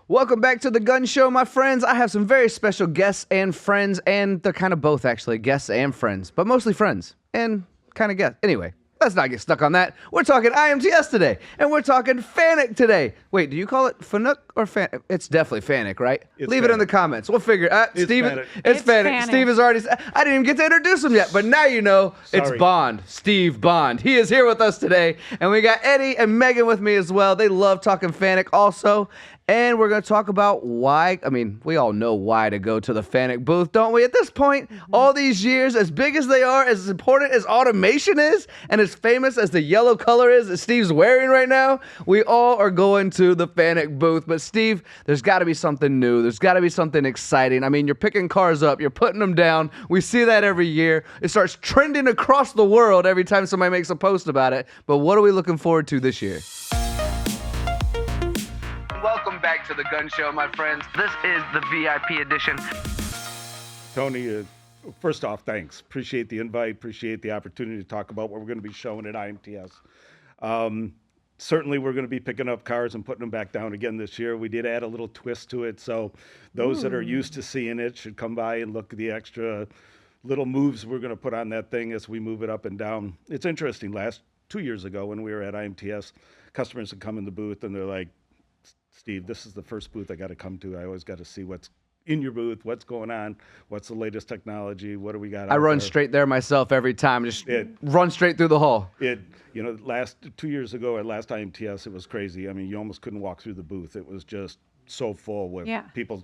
Welcome back to the Gun Show, my friends. I have some very special guests and friends, and they're kind of both, actually, guests and friends, but mostly friends and kind of guests. Anyway, let's not get stuck on that. We're talking IMTS today, and we're talking Fanuc today. Wait, do you call it Fanuc or Fanuc? It's definitely Fanuc, right? Leave it in the comments. We'll figure it. It's Fanuc. Steve has already said. I didn't even get to introduce him yet, but now you know. It's Bond, Steve Bond. He is here with us today, and we got Eddie and Megan with me as well. They love talking Fanuc also. And we're going to talk about why, we all know why to go to the Fanuc booth, don't we? At this point, all these years, as big as they are, as important as automation is, and as famous as the yellow color is that Steve's wearing right now, we all are going to the Fanuc booth. But Steve, there's got to be something new. There's got to be something exciting. You're picking cars up, you're putting them down. We see that every year. It starts trending across the world every time somebody makes a post about it. But what are we looking forward to this year? Welcome back to the Gun Show, my friends. This is the VIP edition. Tony, first off, thanks. Appreciate the invite. Appreciate the opportunity to talk about what we're going to be showing at IMTS. Certainly, we're going to be picking up cars and putting them back down again this year. We did add a little twist to it, so those that are used to seeing it should come by and look at the extra little moves we're going to put on that thing as we move it up and down. It's interesting. 2 years ago when we were at IMTS, customers would come in the booth and they're like, Steve, this is the first booth I got to come to. I always got to see what's in your booth, what's going on, what's the latest technology, what do we got out I run there? Straight there myself every time, run straight through the hall. Last 2 years ago at last IMTS, it was crazy. You almost couldn't walk through the booth. It was just so full with people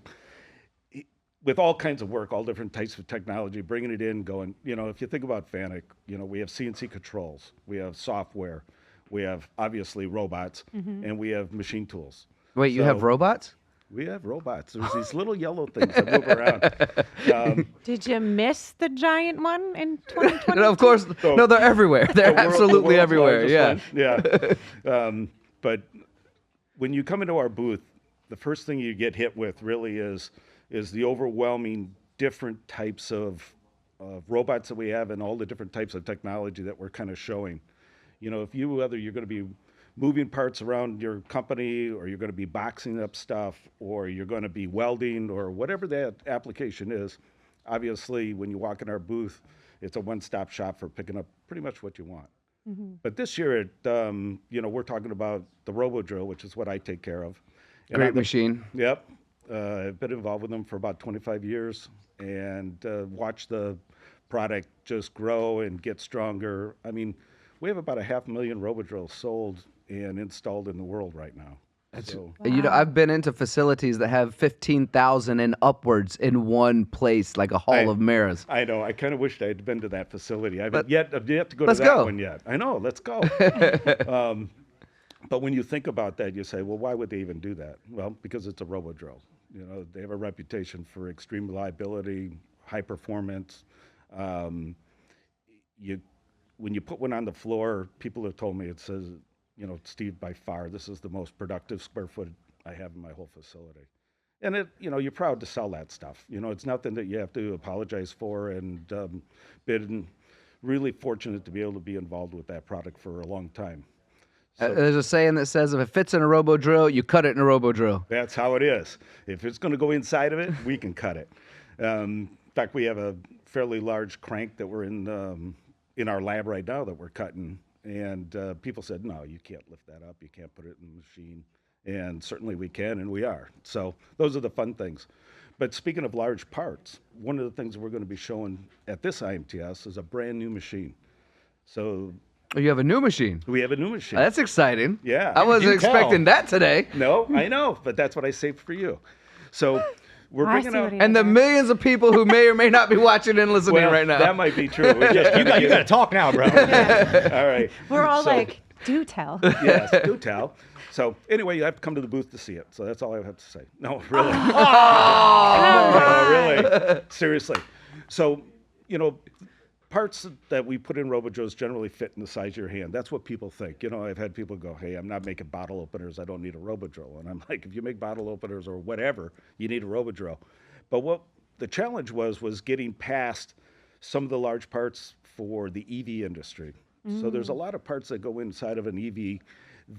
with all kinds of work, all different types of technology, bringing it in, going, if you think about Fanuc, we have CNC controls, we have software, we have obviously robots, and we have machine tools. Wait, you have robots? We have robots. There's these little yellow things that move around. Did you miss the giant one in 2020? No, of course. No, they're everywhere. They're absolutely everywhere. Yeah. But when you come into our booth, the first thing you get hit with really is the overwhelming different types of robots that we have and all the different types of technology that we're kind of showing. Whether you're going to be moving parts around your company, or you're going to be boxing up stuff, or you're going to be welding, or whatever that application is, obviously when you walk in our booth, it's a one-stop shop for picking up pretty much what you want. But this year, we're talking about the RoboDrill, which is what I take care of. Great machine. Yep. I've been involved with them for about 25 years and watched the product just grow and get stronger. We have about 500,000 RoboDrills sold and installed in the world right now. I've been into facilities that have 15,000 and upwards in one place, like a hall of mirrors. I know. I kind of wished I had been to that facility. I've yet to go to that one yet. I know. Let's go. But when you think about that, you say, well, why would they even do that? Well, because it's a RoboDrill. They have a reputation for extreme reliability, high performance. When you put one on the floor, people have told me it says, Steve, by far, this is the most productive square foot I have in my whole facility. And you're proud to sell that stuff. It's nothing that you have to apologize for, and been really fortunate to be able to be involved with that product for a long time. So, there's a saying that says if it fits in a RoboDrill, you cut it in a RoboDrill. That's how it is. If it's going to go inside of it, we can cut it. In fact, we have a fairly large crank that we're in our lab right now that we're cutting. And people said, no, you can't lift that up. You can't put it in the machine. And certainly we can, and we are. So those are the fun things. But speaking of large parts, one of the things we're going to be showing at this IMTS is a brand new machine. So you have a new machine? We have a new machine. That's exciting. Yeah. I wasn't expecting that today. No, I know, but that's what I saved for you. So we're bringing out, and the millions of people who may or may not be watching and listening right now. That might be true. You got to talk now, bro. All right. We're all like, do tell. Yes, do tell. So anyway, you have to come to the booth to see it. So that's all I have to say. No, really. Oh, really. Seriously. So, parts that we put in RoboDrills generally fit in the size of your hand. That's what people think. I've had people go, hey, I'm not making bottle openers. I don't need a RoboDrill. And I'm like, if you make bottle openers or whatever, you need a RoboDrill. But what the challenge was getting past some of the large parts for the EV industry. So there's a lot of parts that go inside of an EV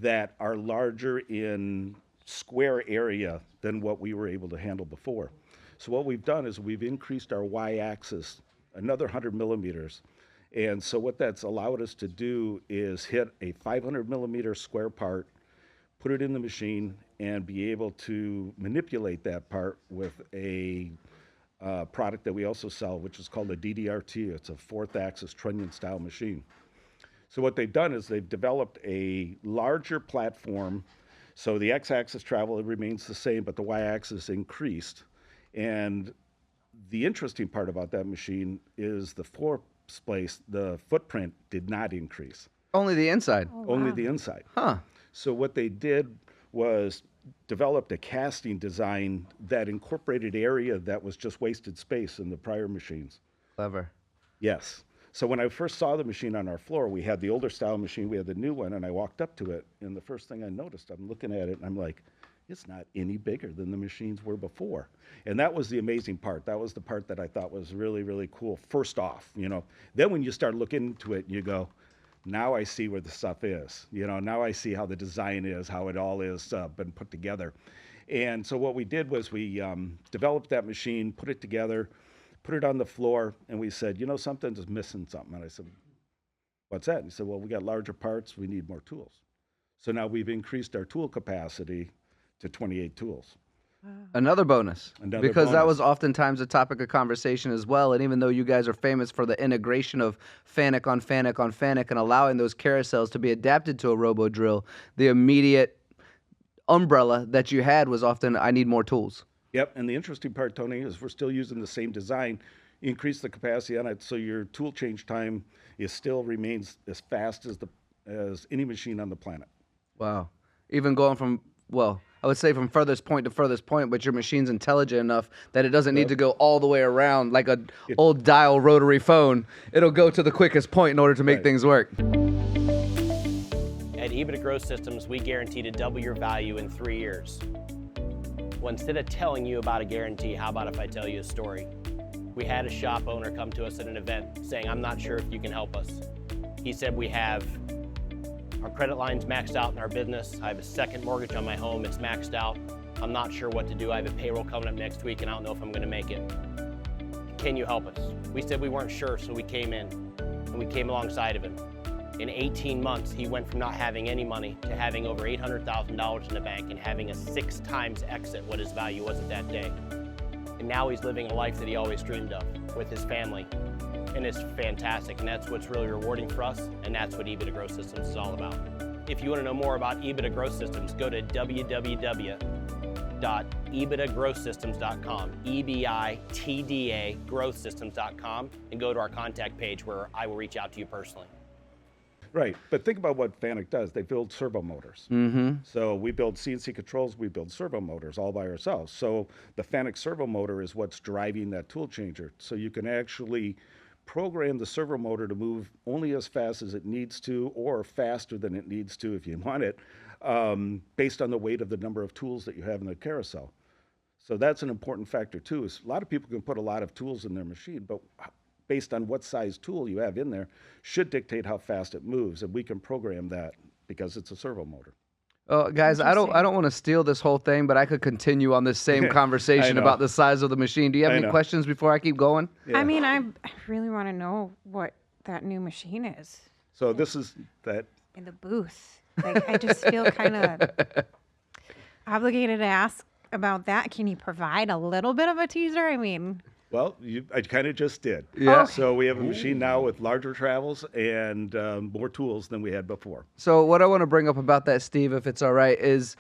that are larger in square area than what we were able to handle before. So what we've done is we've increased our y-axis another 100 millimeters. And so what that's allowed us to do is hit a 500 millimeter square part, put it in the machine, and be able to manipulate that part with a product that we also sell, which is called a DDRT. It's a fourth axis trunnion style machine. So what they've done is they've developed a larger platform. So the x-axis travel remains the same, but the y-axis increased. And the interesting part about that machine is the floor space, the footprint did not increase. Only the inside. Only the inside. Huh. So what they did was developed a casting design that incorporated area that was just wasted space in the prior machines. Clever. Yes. So when I first saw the machine on our floor, we had the older style machine, we had the new one, and I walked up to it, and the first thing I noticed, I'm looking at it, and I'm like, it's not any bigger than the machines were before. And that was the amazing part. That was the part that I thought was really, really cool, first off, you know. Then when you start looking into it, you go, now I see where the stuff is. You know, now I see how the design is, how it all is been put together. And so what we did was we developed that machine, put it together, put it on the floor, and we said, you know, something's missing something. And I said, what's that? And he said, well, we got larger parts, we need more tools. So now we've increased our tool capacity to 28 tools. Another bonus. Another because that bonus. was oftentimes a topic of conversation as well. And even though you guys are famous for the integration of Fanuc on Fanuc on Fanuc and allowing those carousels to be adapted to a RoboDrill, the immediate umbrella that you had was often, I need more tools. Yep, and the interesting part, Tony, is we're still using the same design, increase the capacity on it, so your tool change time is still remains as fast as any machine on the planet. Wow. Even going from, well, I would say from furthest point to furthest point, but your machine's intelligent enough that it doesn't need to go all the way around like an old dial rotary phone. It'll go to the quickest point in order to make things work. At EBITDA Growth Systems, we guarantee to double your value in 3 years. Well, instead of telling you about a guarantee, how about if I tell you a story? We had a shop owner come to us at an event saying, I'm not sure if you can help us. He said, we have our credit lines maxed out in our business. I have a second mortgage on my home, it's maxed out. I'm not sure what to do. I have a payroll coming up next week and I don't know if I'm gonna make it. Can you help us? We said we weren't sure, so we came in and we came alongside of him. In 18 months, he went from not having any money to having over $800,000 in the bank and having a 6 times exit what his value was at that day. And now he's living a life that he always dreamed of with his family. And it's fantastic, and that's what's really rewarding for us, and that's what EBITDA Growth Systems is all about. If you want to know more about EBITDA Growth Systems, go to www.ebitagrowthsystems.com, EBITDA growthsystems.com, and go to our contact page where I will reach out to you personally. Right, but think about what Fanuc does. They build servo motors. Mm-hmm. So we build CNC controls, we build servo motors all by ourselves. So the Fanuc servo motor is what's driving that tool changer. So you can actually program the servo motor to move only as fast as it needs to or faster than it needs to if you want it, based on the weight of the number of tools that you have in the carousel. So that's an important factor too. Is a lot of people can put a lot of tools in their machine, but based on what size tool you have in there should dictate how fast it moves, and we can program that because it's a servo motor. Guys, I don't want to steal this whole thing, but I could continue on this same conversation about the size of the machine. Do you have any questions before I keep going? Yeah. I mean, I really want to know what that new machine is So this is that. in the booth. Like, I just feel kind of obligated to ask about that. Can you provide a little bit of a teaser? I mean, Well, I kind of just did. Yeah. Okay. So we have a machine now with larger travels and more tools than we had before. So what I want to bring up about that, Steve, if it's all right, is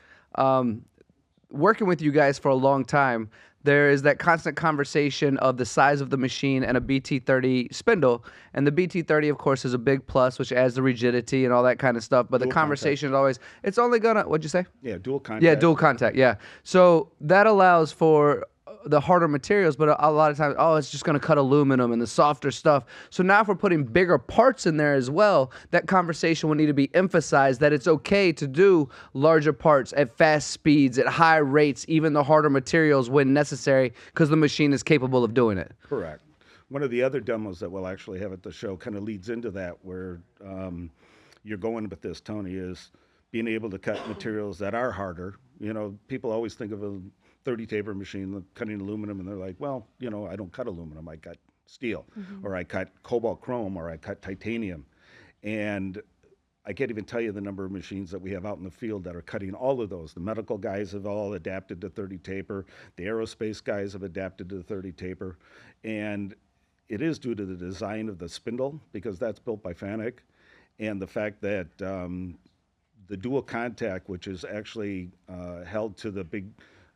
working with you guys for a long time, there is that constant conversation of the size of the machine and a BT30 spindle. And the BT30, of course, is a big plus, which adds the rigidity and all that kind of stuff. But the conversation is always, it's only going to, what'd you say? Yeah, dual contact. Yeah, dual contact, yeah. So that allows for the harder materials, but a lot of times, oh, it's just going to cut aluminum and the softer stuff. So now if we're putting bigger parts in there as well, that conversation will need to be emphasized that it's okay to do larger parts at fast speeds, at high rates, even the harder materials when necessary, because the machine is capable of doing it. Correct. One of the other demos that we'll actually have at the show kind of leads into that, where you're going with this, Tony, is being able to cut materials that are harder People always think of a 30 taper machine cutting aluminum, and they're like, well, I don't cut aluminum. I cut steel, or I cut cobalt chrome, or I cut titanium. And I can't even tell you the number of machines that we have out in the field that are cutting all of those. The medical guys have all adapted to 30 taper. The aerospace guys have adapted to the 30 taper. And it is due to the design of the spindle, because that's built by Fanuc, and the fact that the dual contact, which is actually held to the big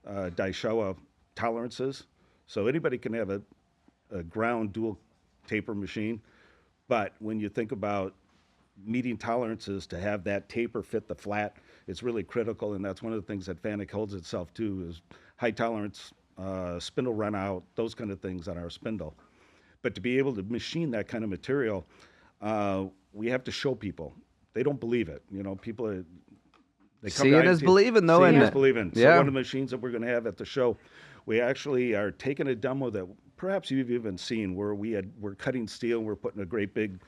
Daishowa tolerances. So anybody can have a ground dual taper machine, but when you think about meeting tolerances to have that taper fit the flat, it's really critical, and that's one of the things that Fanuc holds itself to, is high tolerance, spindle run out, those kind of things on our spindle. But to be able to machine that kind of material, we have to show people. They don't believe it. People are, they come seeing is believing, though, seeing isn't is it? believing. So Yeah. one of the machines that we're going to have at the show, we actually are taking a demo that perhaps you've even seen, where we're cutting steel, we're putting a great big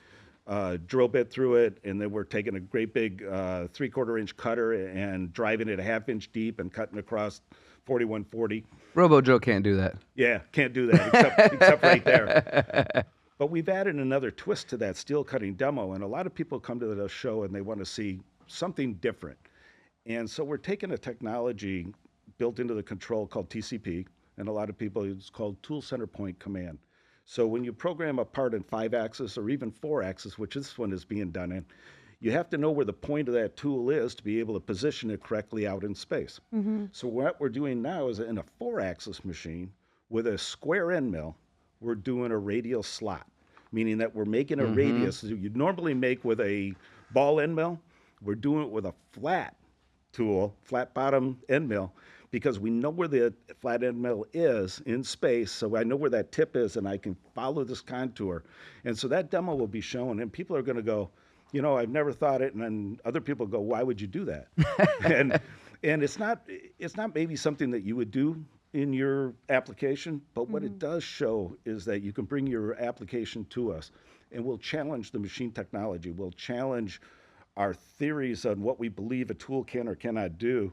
drill bit through it, and then we're taking a great big 3/4 inch cutter and driving it a 1/2 inch deep and cutting across 4140. RoboDrill can't do that. Yeah, can't do that except right there. But we've added another twist to that steel cutting demo, and a lot of people come to the show and they want to see something different. And so we're taking a technology built into the control called TCP, and a lot of people, it's called Tool Center Point Command. So when you program a part in 5-axis or even 4-axis, which this one is being done in, you have to know where the point of that tool is to be able to position it correctly out in space. So what we're doing now is, in a 4-axis machine with a square end mill, we're doing a radial slot, meaning that we're making a radius you'd normally make with a ball end mill. We're doing it with a flat tool, flat bottom end mill, because we know where the flat end mill is in space, so I know where that tip is, and I can follow this contour. And so that demo will be shown, and people are going to go, I've never thought it, and then other people go, why would you do that? and it's not maybe something that you would do in your application, but what it does show is that you can bring your application to us, and we'll challenge the machine technology. We'll challenge our theories on what we believe a tool can or cannot do,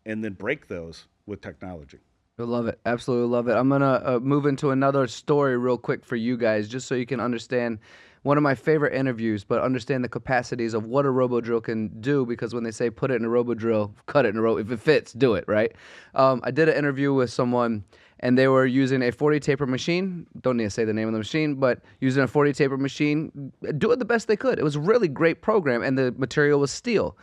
and then break those with technology. I love it. Absolutely love it. I'm going to move into another story real quick for you guys, just so you can understand one of my favorite interviews, but understand the capacities of what a RoboDrill can do, because when they say put it in a RoboDrill, cut it in a if it fits, do it, right? I did an interview with someone, and they were using a 40 taper machine. Don't need to say the name of the machine, but using a 40 taper machine, do it the best they could. It was a really great program, and the material was steel.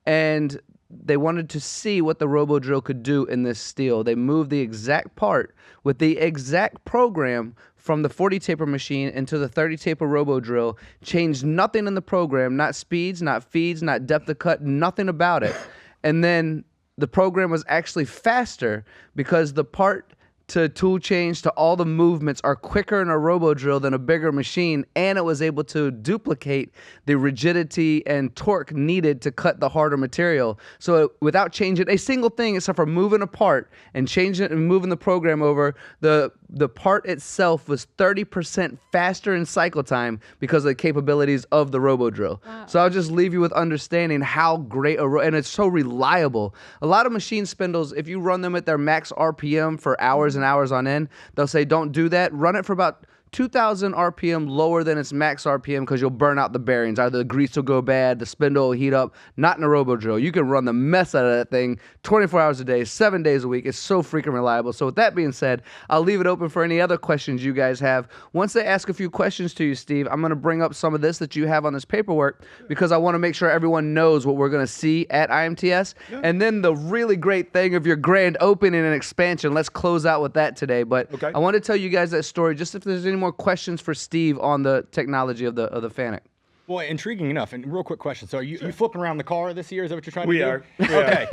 And they wanted to see what the RoboDrill could do in this steel. They moved the exact part with the exact program from the 40 taper machine into the 30 taper RoboDrill, changed nothing in the program, not speeds, not feeds, not depth of cut, nothing about it. And then the program was actually faster because the part to tool change to all the movements are quicker in a RoboDrill than a bigger machine, and it was able to duplicate the rigidity and torque needed to cut the harder material. So without changing a single thing except for moving a part and changing it and moving the program over, the part itself was 30% faster in cycle time because of the capabilities of the RoboDrill. Wow. So I'll just leave you with understanding how great and it's so reliable. A lot of machine spindles, if you run them at their max RPM for hours and hours on end, they'll say don't do that. Run it for about 2,000 RPM lower than its max RPM because you'll burn out the bearings. Either the grease will go bad, the spindle will heat up. Not in a RoboDrill. You can run the mess out of that thing 24 hours a day, 7 days a week. It's so freaking reliable. So with that being said, I'll leave it open for any other questions you guys have. Once they ask a few questions to you, Steve, I'm going to bring up some of this that you have on this paperwork because I want to make sure everyone knows what we're going to see at IMTS. Yeah. And then the really great thing of your grand opening and expansion. Let's close out with that today. But okay. I want to tell you guys that story just if there's any more questions for Steve on the technology of the Fanuc. Boy, intriguing enough. And real quick question. So are you flipping around the car this year? Is that what you're trying to do? We are. Okay.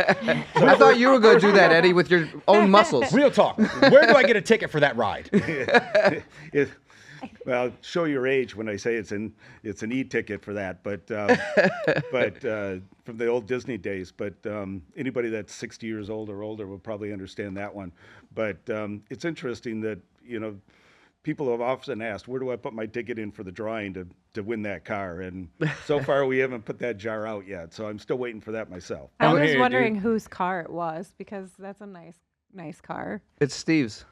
So I thought you were going to do that, Eddie, with your own muscles. Real talk. Where do I get a ticket for that ride? Well, show your age when I say it's an e-ticket for that, but from the old Disney days. But anybody that's 60 years old or older will probably understand that one. But it's interesting that people have often asked, where do I put my ticket in for the drawing to win that car? And so far we haven't put that jar out yet. So I'm still waiting for that myself. I Oh, was here, wondering dude. whose car it was because that's a nice car. It's Steve's.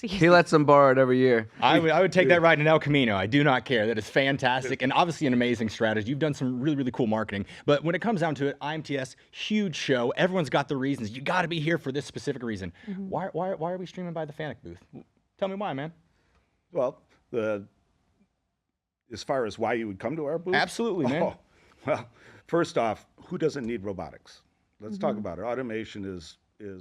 He lets them borrow it every year. I would take that ride in El Camino. I do not care. That is fantastic and obviously an amazing strategy. You've done some really, really cool marketing. But when it comes down to it, IMTS, huge show. Everyone's got the reasons. You got to be here for this specific reason. Why are we streaming by the Fanuc booth? Tell me why, man. Well, as far as why you would come to our booth? Absolutely, man. Well, first off, who doesn't need robotics? Let's talk about it. Automation is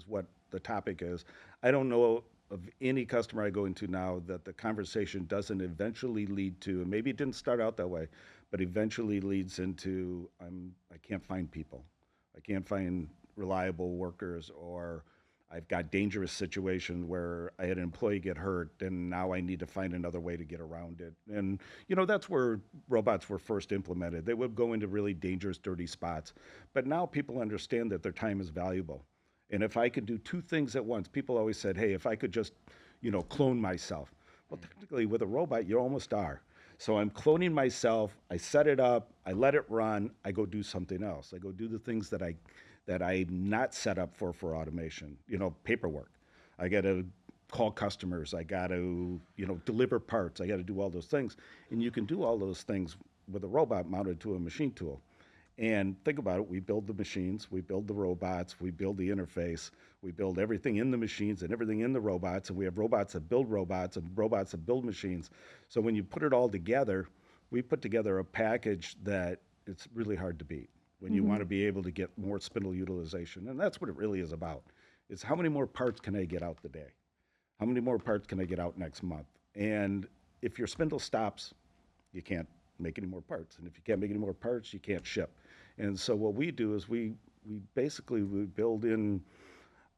what the topic is. I don't know of any customer I go into now that the conversation doesn't eventually lead to, and maybe it didn't start out that way, but eventually leads into, I can't find people. I can't find reliable workers, or I've got dangerous situation where I had an employee get hurt and now I need to find another way to get around it. And, that's where robots were first implemented. They would go into really dangerous, dirty spots. But now people understand that their time is valuable. And if I could do two things at once, people always said, hey, if I could just, clone myself. Well, technically with a robot, you almost are. So I'm cloning myself, I set it up, I let it run, I go do something else. I go do the things that I'm not set up for automation, paperwork. I got to call customers. I got to, deliver parts. I got to do all those things. And you can do all those things with a robot mounted to a machine tool. And think about it, we build the machines, we build the robots, we build the interface, we build everything in the machines and everything in the robots, and we have robots that build robots and robots that build machines. So when you put it all together, we put together a package that it's really hard to beat when you want to be able to get more spindle utilization. And that's what it really is about. It's how many more parts can I get out today? How many more parts can I get out next month? And if your spindle stops, you can't make any more parts. And if you can't make any more parts, you can't ship. And so what we do is we build in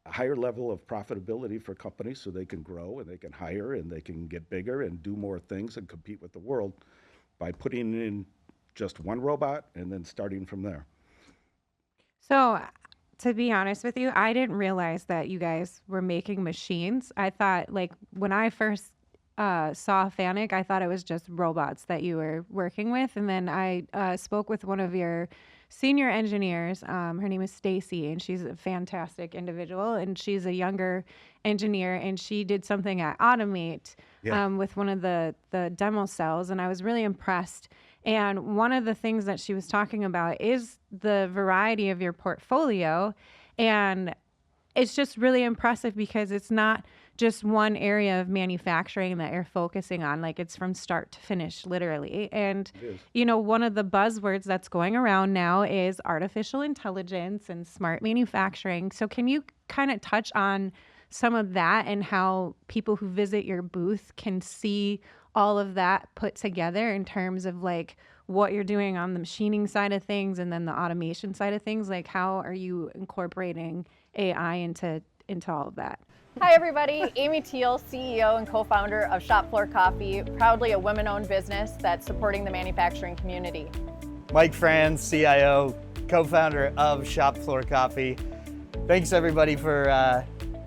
a higher level of profitability for companies so they can grow and they can hire and they can get bigger and do more things and compete with the world by putting in just one robot and then starting from there. So, to be honest with you, I didn't realize that you guys were making machines. I thought, like, when I first saw Fanuc, I thought it was just robots that you were working with. And then I spoke with one of your senior engineers. Her name is Stacy, and she's a fantastic individual. And she's a younger engineer, and she did something at Automate with one of the demo cells. And I was really impressed. And one of the things that she was talking about is the variety of your portfolio. And it's just really impressive because it's not just one area of manufacturing that you're focusing on. Like, it's from start to finish, literally. And, one of the buzzwords that's going around now is artificial intelligence and smart manufacturing. So can you kind of touch on some of that and how people who visit your booth can see all of that put together in terms of like what you're doing on the machining side of things and then the automation side of things? Like, how are you incorporating AI into all of that? Hi everybody, Amy Teal, CEO and co-founder of Shop Floor Coffee, proudly a women-owned business that's supporting the manufacturing community. Mike Franz, CIO, co-founder of Shop Floor Coffee. Thanks everybody for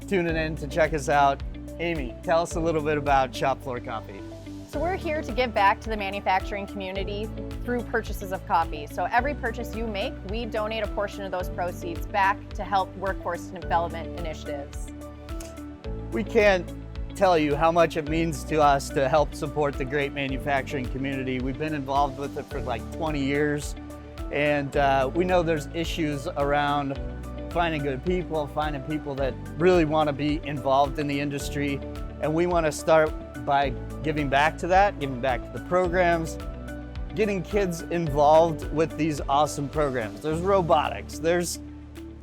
tuning in to check us out. Amy, tell us a little bit about Shop Floor Coffee. So we're here to give back to the manufacturing community through purchases of coffee. So every purchase you make, we donate a portion of those proceeds back to help workforce development initiatives. We can't tell you how much it means to us to help support the great manufacturing community. We've been involved with it for like 20 years, and we know there's issues around finding good people, finding people that really want to be involved in the industry, and we want to start by giving back to that, giving back to the programs, getting kids involved with these awesome programs. There's robotics, there's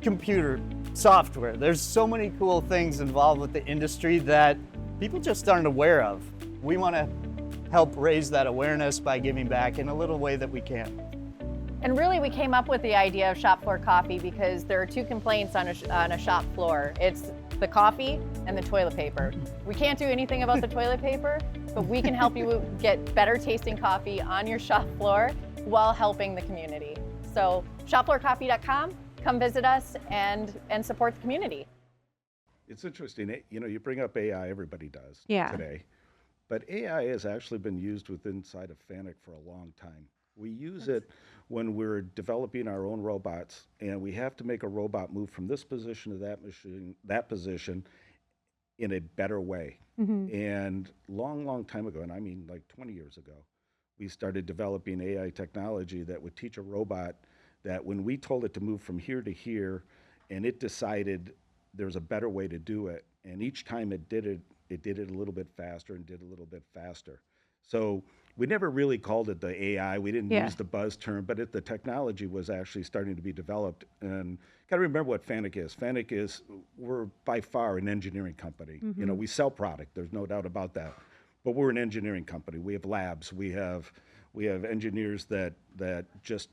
computer software. There's so many cool things involved with the industry that people just aren't aware of. We want to help raise that awareness by giving back in a little way that we can. And really, we came up with the idea of Shop Floor Coffee because there are two complaints on a shop floor. It's the coffee and the toilet paper. We can't do anything about the toilet paper, but we can help you get better tasting coffee on your shop floor while helping the community. So shopfloorcoffee.com. Come visit us and support the community. It's interesting. You bring up AI, everybody does Yeah. today. But AI has actually been used inside of Fanuc for a long time. We use it when we're developing our own robots, and we have to make a robot move from this position to that position in a better way. And long time ago, and I mean like 20 years ago, we started developing AI technology that would teach a robot that when we told it to move from here to here, and it decided there's a better way to do it, and each time it did it a little bit faster and did a little bit faster. So we never really called it the AI. We didn't use the buzz term, but the technology was actually starting to be developed. And got to remember what Fanuc is. Fanuc is, we're by far an engineering company. You know, we sell product. There's no doubt about that. But we're an engineering company. We have labs. We have engineers that just,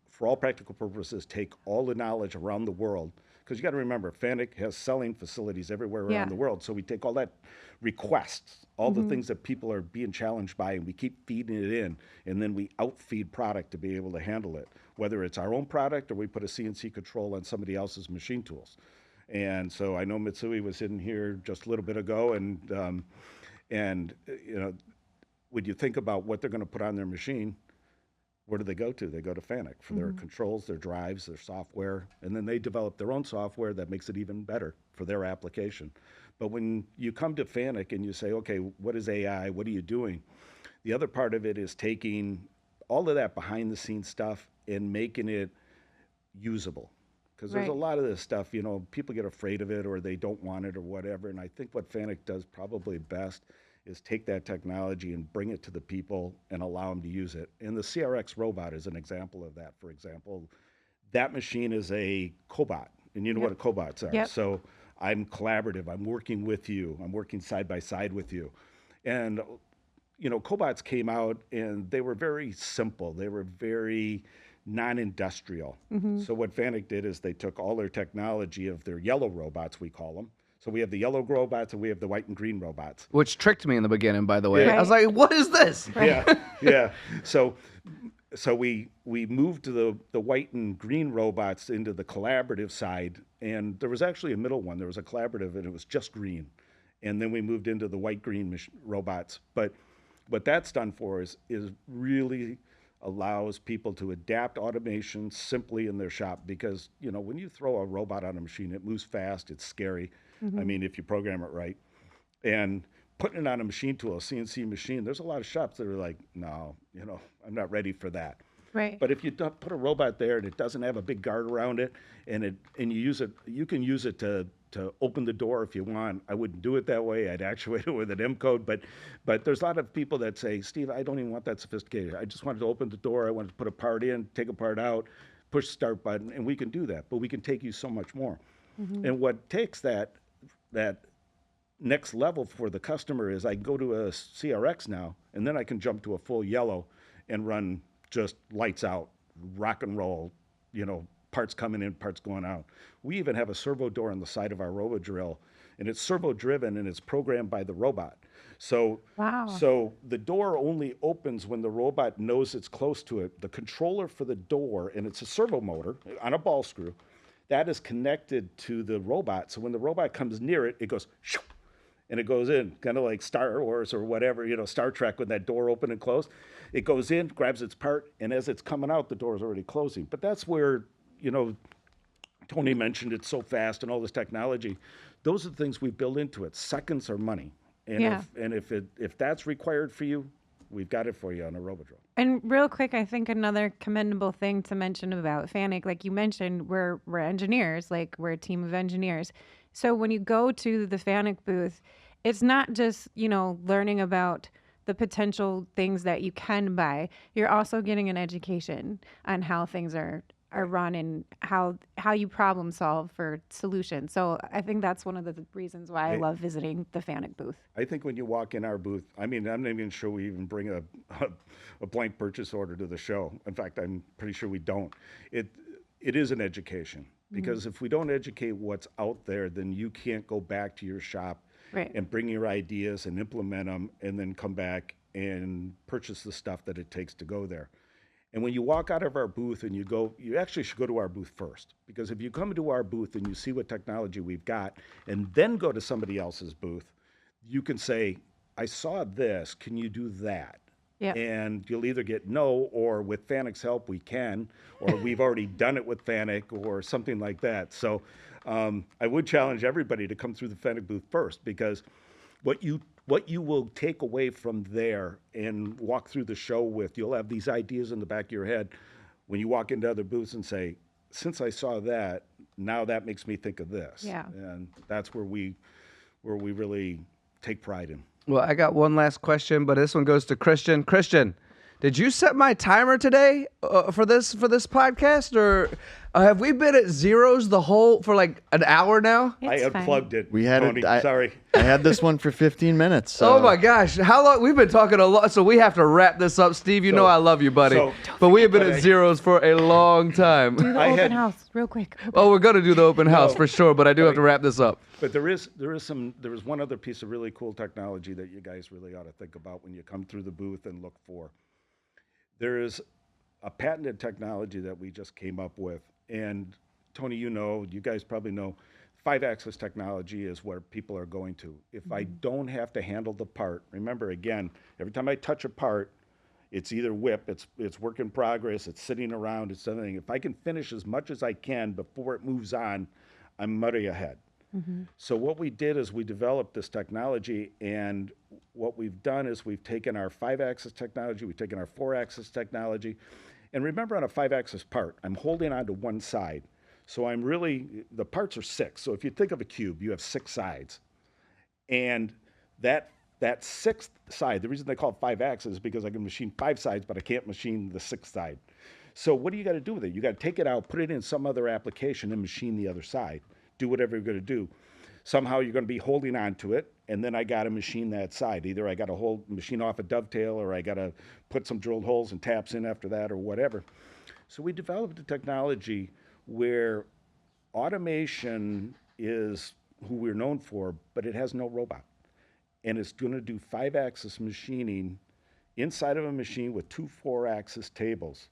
for all practical purposes, take all the knowledge around the world. Because you got to remember, Fanuc has selling facilities everywhere around the world. So we take all that requests, all the things that people are being challenged by, and we keep feeding it in, and then we outfeed product to be able to handle it, whether it's our own product or we put a CNC control on somebody else's machine tools. And so I know Mitsui was in here just a little bit ago, and you know, when you think about what they're going to put on their machine, where do they go to? They go to Fanuc for their controls, their drives, their software, and then they develop their own software that makes it even better for their application. But when you come to Fanuc and you say, okay, what is AI? What are you doing? The other part of it is taking all of that behind the scenes stuff and making it usable. Because there's a lot of this stuff, you know, people get afraid of it or they don't want it or whatever. And I think what Fanuc does probably best is take that technology and bring it to the people and allow them to use it. And the CRX robot is an example of that. For example, that machine is a cobot, and you know what a cobots are. So I'm collaborative, I'm working with you, I'm working side by side with you. And, you know, cobots came out and they were very simple. They were very non-industrial. So what Fanuc did is they took all their technology of their yellow robots, we call them. So we have the yellow robots and we have the white and green robots. Which tricked me in the beginning, by the way. I was like, what is this? Yeah. So we moved to the white and green robots into the collaborative side, and there was actually a middle one. There was a collaborative, and it was just green. And then we moved into the white-green robots. But what that's done for us is really allows people to adapt automation simply in their shop, because, you know, when you throw a robot on a machine, it moves fast, it's scary. I mean, if you program it right. And putting it on a machine tool, a CNC machine, there's a lot of shops that are like, no, you know, I'm not ready for that. Right. But if you don't put a robot there and it doesn't have a big guard around it, and you use it, you can use it to open the door if you want. I wouldn't do it that way. I'd actuate it with an M code. But there's a lot of people that say, Steve, I don't even want that sophisticated. I just wanted to open the door. I wanted to put a part in, take a part out, push the start button, and we can do that. But we can take you so much more. And what takes that next level for the customer is I go to a CRX now, and then I can jump to a full yellow and run just lights out, rock and roll, you know, parts coming in, parts going out. We even have a servo door on the side of our RoboDrill, and it's servo driven and it's programmed by the robot. So, so the door only opens when the robot knows it's close to it. The controller for the door, and it's a servo motor on a ball screw, that is connected to the robot. So when the robot comes near it, it goes shoo, and it goes in, kind of like Star Wars or whatever, you know, Star Trek, when that door open and close. It goes in, grabs its part, and as it's coming out, the door is already closing. But that's where, you know, Tony mentioned it's so fast and all this technology. Those are the things we build into it. Seconds are money. And if that's required for you, we've got it for you on a RoboDrill. And real quick, I think another commendable thing to mention about Fanuc, like you mentioned, we're engineers, like we're a team of engineers. So when you go to the Fanuc booth, it's not just, you know, learning about the potential things that you can buy. You're also getting an education on how things are run and how you problem solve for solutions. So I think that's one of the reasons why I love visiting the Fanuc booth. I think when you walk in our booth, I mean, I'm not even sure we even bring a blank purchase order to the show. In fact, I'm pretty sure we don't. It is an education, because if we don't educate what's out there, then you can't go back to your shop and bring your ideas and implement them and then come back and purchase the stuff that it takes to go there. And when you walk out of our booth and you actually should go to our booth first, because if you come to our booth and you see what technology we've got and then go to somebody else's booth, you can say, I saw this, can you do that? Yeah. And you'll either get no, or with Fanuc's help, we can, or we've already done it with Fanuc, or something like that. So I would challenge everybody to come through the Fanuc booth first, because what you will take away from there and walk through the show with, you'll have these ideas in the back of your head when you walk into other booths and say, since I saw that, now that makes me think of this. Yeah. And that's where we really take pride in. Well, I got one last question, but this one goes to Christian. Christian, did you set my timer today for this podcast, or have we been at zeros for like an hour now? I It's fine. unplugged it. We had Tony, sorry. I had this one for 15 minutes. So. Oh my gosh, how long? We've been talking a lot, so we have to wrap this up. Steve, you know I love you, buddy, but we have been at zeros for a long time. Do the open house real quick. Oh, we're gonna do the open house for sure, but I do have to wrap this up. But there is one other piece of really cool technology that you guys really ought to think about when you come through the booth and look for. There is a patented technology that we just came up with, and Tony, you guys probably know, 5-axis technology is where people are going to. If I don't have to handle the part, remember again, every time I touch a part, it's either whip, it's work in progress, it's sitting around, it's something. If I can finish as much as I can before it moves on, I'm muddy ahead. So what we did is we developed this technology, and what we've done is we've taken our 5-axis technology, we've taken our 4-axis technology, and remember on a 5-axis part, I'm holding on to one side. So the parts are 6. So if you think of a cube, you have 6 sides. And that 6th side, the reason they call it 5-axis is because I can machine 5 sides, but I can't machine the 6th side. So what do you got to do with it? You got to take it out, put it in some other application, and machine the other side. Do whatever you're going to do. Somehow you're going to be holding on to it, and then I got to machine that side. Either I got to machine off a dovetail, or I got to put some drilled holes and taps in after that, or whatever. So we developed a technology where automation is who we're known for, but it has no robot. And it's going to do 5-axis machining inside of a machine with 2 4-axis tables.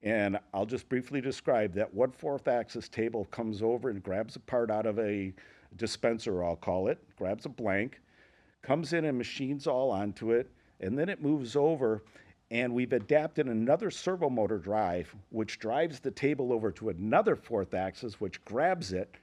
And I'll just briefly describe that. 1 4-axis table comes over and grabs a part out of a dispenser, I'll call it, grabs a blank, comes in and machines all onto it, and then it moves over, and we've adapted another servo motor drive, which drives the table over to another 4th axis, which grabs it,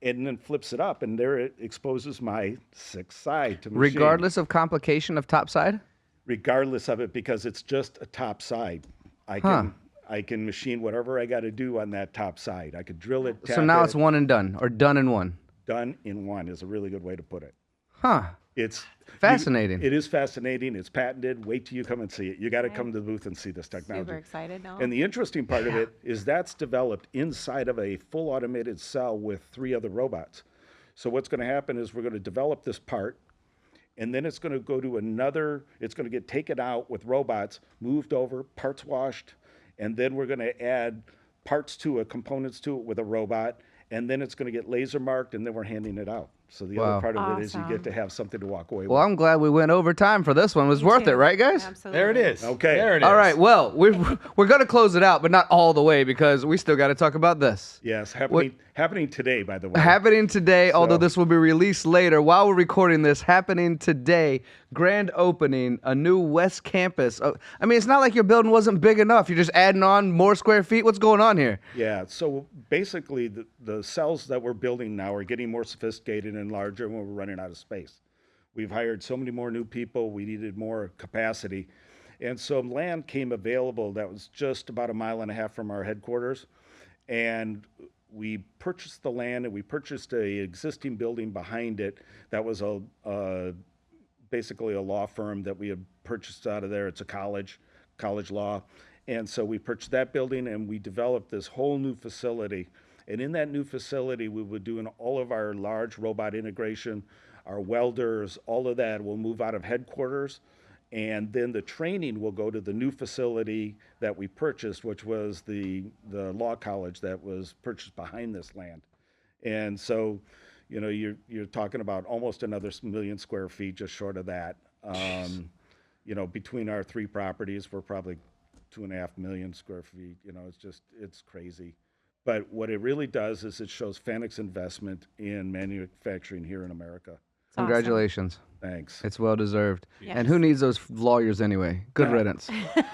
and then flips it up, and there it exposes my 6th side to machine. Regardless of complication of top side? Regardless of it, because it's just a top side. I can machine whatever I got to do on that top side. I could drill it, tap So now it. it's one and done, or done in one. Done in one is a really good way to put it. Huh. It's fascinating. It is fascinating. It's patented. Wait till you come and see it. You got to come to the booth and see this technology. Super excited now. And the interesting part of it is that's developed inside of a full automated cell with 3 other robots. So what's going to happen is we're going to develop this part, and then it's going to go to it's going to get taken out with robots, moved over, parts washed, and then we're going to add parts to it, components to it with a robot, and then it's going to get laser marked, and then we're handing it out. So the other part of it is you get to have something to walk away with. Well, I'm glad we went over time for this one. It was worth it, right, guys? Absolutely. There it is. Okay. There it is. All right. Well, we're going to close it out, but not all the way, because we still got to talk about this. Yes, happening today, by the way. Happening today, although So- this will be released later. While we're recording this, happening today, grand opening, a new West Campus. I mean, it's not like your building wasn't big enough. You're just adding on more square feet. What's going on here? Yeah, so basically the cells that we're building now are getting more sophisticated and larger when we're running out of space. We've hired so many more new people, we needed more capacity. And so land came available that was just about 1.5 miles from our headquarters. And we purchased the land, and we purchased a existing building behind it that was basically a law firm that we had purchased out of there. It's a college law. And so we purchased that building, and we developed this whole new facility. And in that new facility, we were doing all of our large robot integration, our welders, all of that will move out of headquarters. And then the training will go to the new facility that we purchased, which was the law college that was purchased behind this land. And so, you're talking about almost another 1 million square feet, just short of that. Between our 3 properties, we're probably 2.5 million square feet. It's crazy. But what it really does is it shows Fanuc's investment in manufacturing here in America. Awesome. Congratulations. Thanks. It's well deserved. Yes. And who needs those lawyers anyway? Good Yeah. riddance.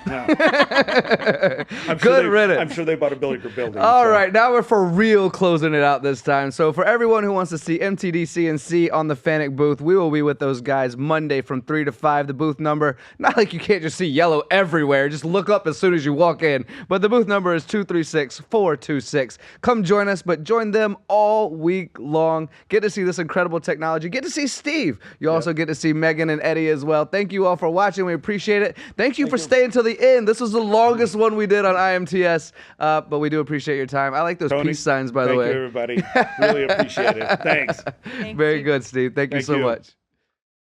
I'm Good sure riddance. I'm sure they bought a building. All right, now we're for real closing it out this time. So for everyone who wants to see MTDCNC on the Fanuc booth, we will be with those guys Monday from 3 to 5. The booth number, not like you can't just see yellow everywhere. Just look up as soon as you walk in. But the booth number is 236-426. Come join us, but join them all week long. Get to see this incredible technology. Get to see Steve. You also get to see Megan and Eddie as well. Thank you all for watching. We appreciate it. Thank you for staying till the end. This was the longest one we did on IMTS, but we do appreciate your time. I like those Tony, peace signs, by the way. Thank you, everybody. Really appreciate it. Thanks. Very good, Steve. Thank you Thank so you. much.